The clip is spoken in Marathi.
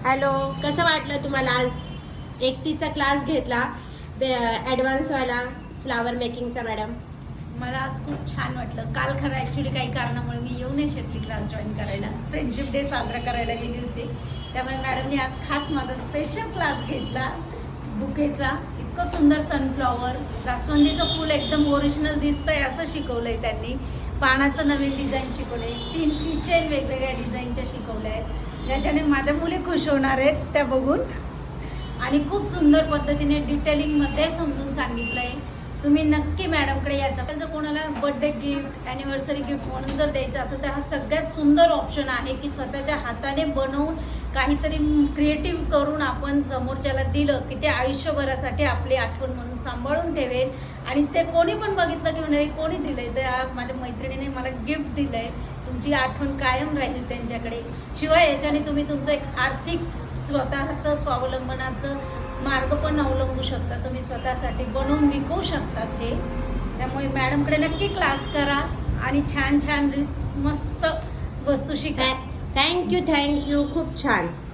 हॅलो, कसं वाटलं तुम्हाला आज एकटीचा क्लास घेतला ॲडव्हान्सवाला फ्लावर मेकिंगचा मॅडम? मला आज खूप छान वाटलं. काल खरं ॲक्च्युली काही कारणामुळे मी येऊ नाही शकली क्लास जॉईन करायला. फ्रेंडशिप डे साजरा करायला गेली होती, त्यामुळे मॅडमने आज खास माझा स्पेशल क्लास घेतला बुकेचा. इतकं सुंदर सनफ्लॉवर, जास्वंदीचं फूल एकदम ओरिजिनल दिसतंय असं शिकवलंय त्यांनी. पानाचं नवीन डिझाईन शिकवले, 3 किचेन वेगवेगळ्या डिझाईनच्या शिकवल्या आहेत, ज्याच्याने माझ्या मुली खुश होणार आहेत त्या बघून. आणि खूप सुंदर पद्धतीने डिटेलिंगमध्ये समजून सांगितलं आहे. तुम्ही नक्की मॅडमकडे यायचं. जर कोणाला बर्थडे गिफ्ट, ॲनिव्हर्सरी गिफ्ट म्हणून जर द्यायचं असेल तर हा सगळ्यात सुंदर ऑप्शन आहे की स्वतःच्या हाताने बनवून काहीतरी क्रिएटिव्ह करून आपण समोरच्याला दिलं की ते आयुष्यभरासाठी आपली आठवण म्हणून सांभाळून ठेवेल. आणि ते कोणी पण बघितलं की म्हणजे कोणी दिलंय, तर माझ्या मैत्रिणीने मला गिफ्ट दिलंय, तुमची आठवण कायम राहील त्यांच्याकडे. शिवाय याच्याने तुम्ही तुमचं एक आर्थिक स्वतःचं स्वावलंबनाचं मार्ग पण अवलंबू शकता. तुम्ही स्वतःसाठी बनवून विकू शकतात हे. त्यामुळे मॅडमकडे नक्की क्लास करा आणि छान छान मस्त वस्तू शिका. थँक्यू, खूप छान.